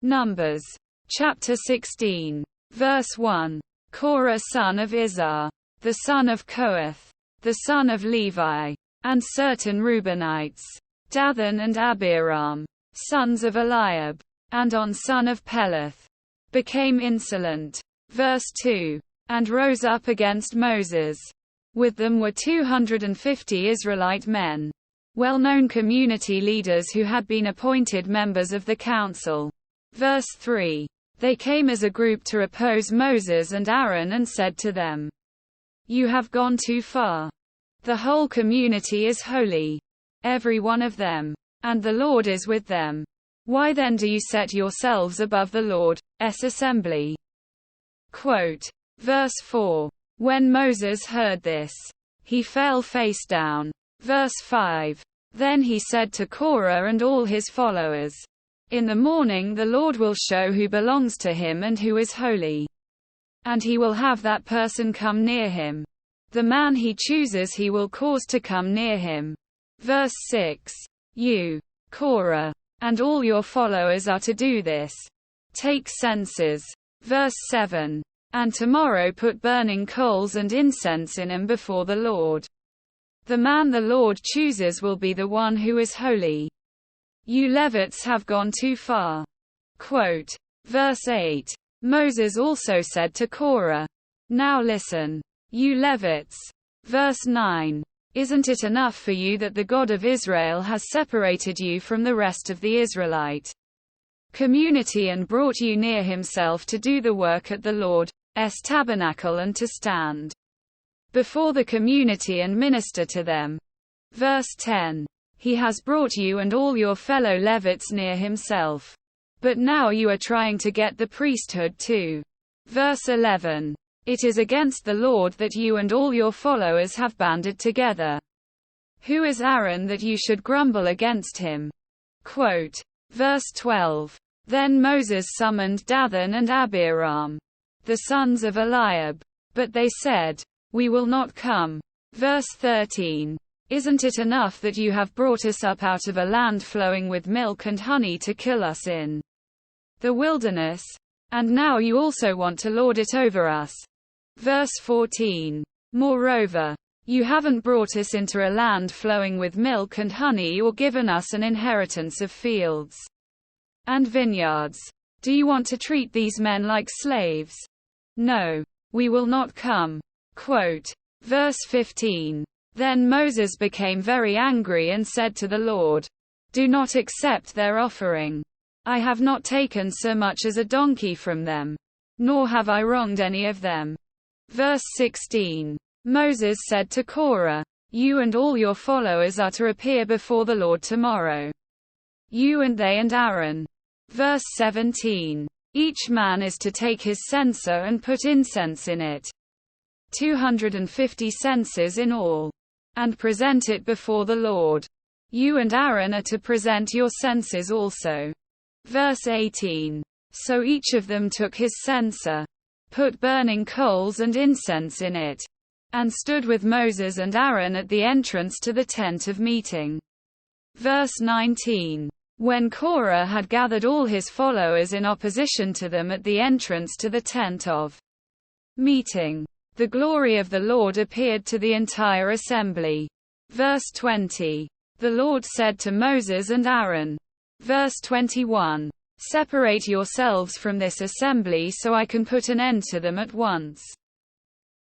Numbers. Chapter 16. Verse 1. Korah son of Izhar, the son of Kohath, the son of Levi, and certain Reubenites, Dathan and Abiram, sons of Eliab, and On son of Peleth, became insolent. Verse 2. And rose up against Moses. With them were 250 Israelite men, well-known community leaders who had been appointed members of the council. Verse 3. They came as a group to oppose Moses and Aaron and said to them, "You have gone too far. The whole community is holy, every one of them, and the Lord is with them. Why then do you set yourselves above the Lord's assembly?" Quote. Verse 4. When Moses heard this, he fell face down. Verse 5. Then he said to Korah and all his followers, "In the morning the Lord will show who belongs to him and who is holy. And he will have that person come near him. The man he chooses he will cause to come near him." Verse 6. You, Korah, and all your followers are to do this. Take censers. Verse 7. And tomorrow put burning coals and incense in them before the Lord. The man the Lord chooses will be the one who is holy. You Levites have gone too far. Quote. Verse 8. Moses also said to Korah, "Now listen, you Levites." Verse 9. Isn't it enough for you that the God of Israel has separated you from the rest of the Israelite community and brought you near himself to do the work at the Lord's tabernacle and to stand before the community and minister to them? Verse 10. He has brought you and all your fellow Levites near himself. But now you are trying to get the priesthood too. Verse 11. It is against the Lord that you and all your followers have banded together. Who is Aaron that you should grumble against him? Quote. Verse 12. Then Moses summoned Dathan and Abiram, the sons of Eliab. But they said, "We will not come." Verse 13. Isn't it enough that you have brought us up out of a land flowing with milk and honey to kill us in the wilderness? And now you also want to lord it over us. Verse 14. Moreover, you haven't brought us into a land flowing with milk and honey or given us an inheritance of fields and vineyards. Do you want to treat these men like slaves? No, we will not come. Quote. Verse 15. Then Moses became very angry and said to the Lord, "Do not accept their offering. I have not taken so much as a donkey from them, nor have I wronged any of them." Verse 16. Moses said to Korah, "You and all your followers are to appear before the Lord tomorrow. You and they and Aaron." Verse 17. Each man is to take his censer and put incense in it, 250 censers in all, and present it before the Lord. You and Aaron are to present your censers also. Verse 18. So each of them took his censer, put burning coals and incense in it, and stood with Moses and Aaron at the entrance to the tent of meeting. Verse 19. When Korah had gathered all his followers in opposition to them at the entrance to the tent of meeting, the glory of the Lord appeared to the entire assembly. Verse 20. The Lord said to Moses and Aaron. Verse 21. Separate yourselves from this assembly so I can put an end to them at once.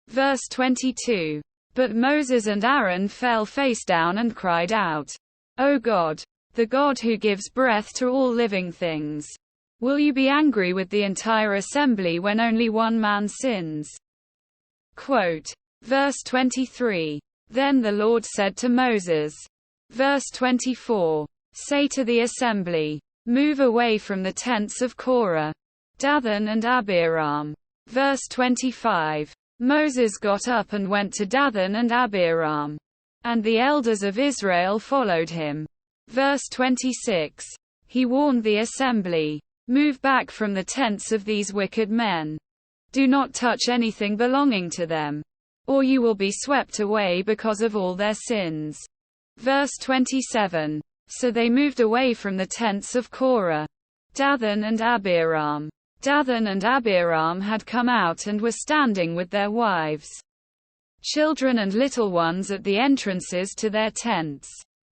Verse 22. But Moses and Aaron fell face down and cried out, "O God, the God who gives breath to all living things, will you be angry with the entire assembly when only one man sins?" Quote. Verse 23. Then the Lord said to Moses. Verse 24. Say to the assembly, "Move away from the tents of Korah, Dathan and Abiram." Verse 25. Moses got up and went to Dathan and Abiram, and the elders of Israel followed him. Verse 26. He warned the assembly, "Move back from the tents of these wicked men. Do not touch anything belonging to them, or you will be swept away because of all their sins." Verse 27. So they moved away from the tents of Korah, Dathan and Abiram. Dathan and Abiram had come out and were standing with their wives, children and little ones at the entrances to their tents.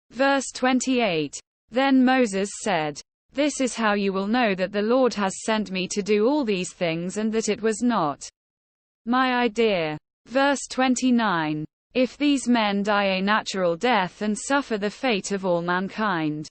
Verse 28. Then Moses said, "This is how you will know that the Lord has sent me to do all these things and that it was not my idea." Verse 29. If these men die a natural death and suffer the fate of all mankind,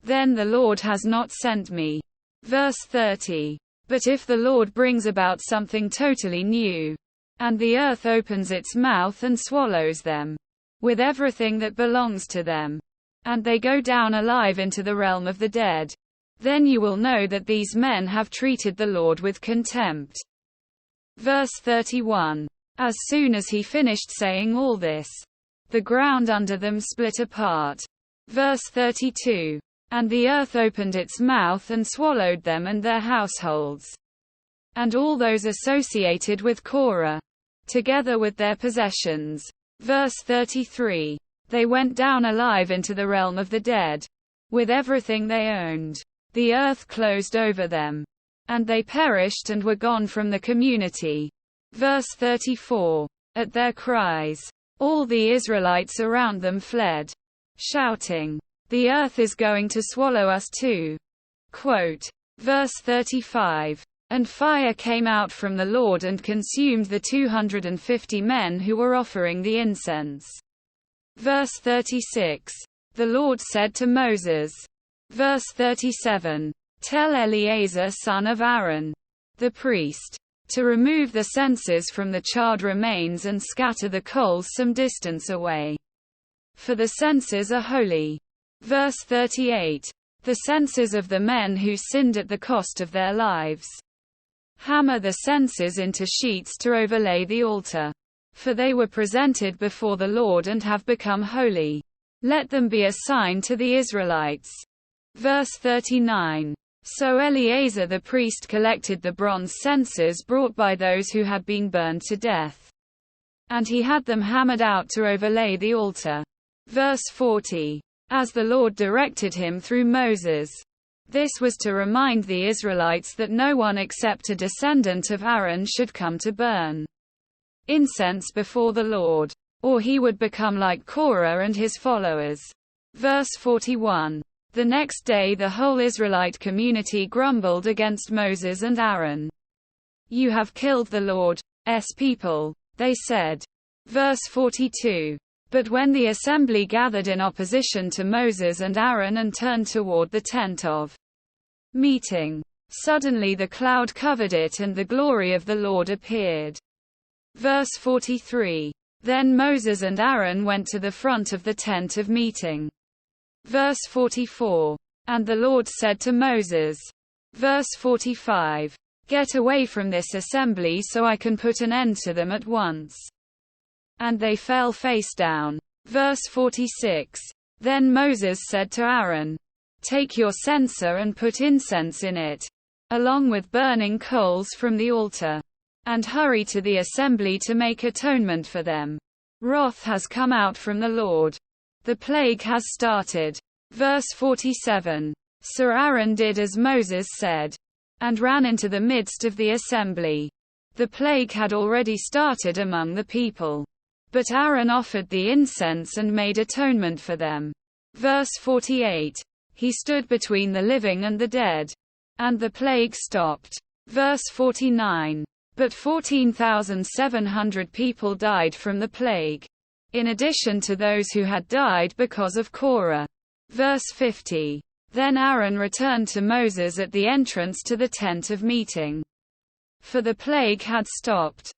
then the Lord has not sent me. Verse 30. But if the Lord brings about something totally new, and the earth opens its mouth and swallows them, with everything that belongs to them, and they go down alive into the realm of the dead, then you will know that these men have treated the Lord with contempt. Verse 31. As soon as he finished saying all this, the ground under them split apart. Verse 32. And the earth opened its mouth and swallowed them and their households, and all those associated with Korah, together with their possessions. Verse 33. They went down alive into the realm of the dead, with everything they owned. The earth closed over them, and they perished and were gone from the community. Verse 34. At their cries, all the Israelites around them fled, shouting, "The earth is going to swallow us too." Quote. Verse 35. And fire came out from the Lord and consumed the 250 men who were offering the incense. Verse 36. The Lord said to Moses. Verse 37. Tell Eleazar son of Aaron, the priest, to remove the censers from the charred remains and scatter the coals some distance away, for the censers are holy. Verse 38. The censers of the men who sinned at the cost of their lives. Hammer the censers into sheets to overlay the altar, for they were presented before the Lord and have become holy. Let them be a sign to the Israelites. Verse 39. So Eleazar the priest collected the bronze censers brought by those who had been burned to death, and he had them hammered out to overlay the altar. Verse 40. As the Lord directed him through Moses. This was to remind the Israelites that no one except a descendant of Aaron should come to burn incense before the Lord, or he would become like Korah and his followers. Verse 41. The next day the whole Israelite community grumbled against Moses and Aaron. "You have killed the Lord's people," they said. Verse 42. But when the assembly gathered in opposition to Moses and Aaron and turned toward the tent of meeting, suddenly the cloud covered it and the glory of the Lord appeared. Verse 43. Then Moses and Aaron went to the front of the tent of meeting. Verse 44. And the Lord said to Moses. Verse 45. Get away from this assembly so I can put an end to them at once. And they fell face down. Verse 46. Then Moses said to Aaron, Take your censer and put incense in it, along with burning coals from the altar, and hurry to the assembly to make atonement for them. Wrath has come out from the Lord. The plague has started. Verse 47. So Aaron did as Moses said, and ran into the midst of the assembly. The plague had already started among the people. But Aaron offered the incense and made atonement for them. Verse 48. He stood between the living and the dead, and the plague stopped. Verse 49. But 14,700 people died from the plague, in addition to those who had died because of Korah. Verse 50. Then Aaron returned to Moses at the entrance to the tent of meeting, for the plague had stopped.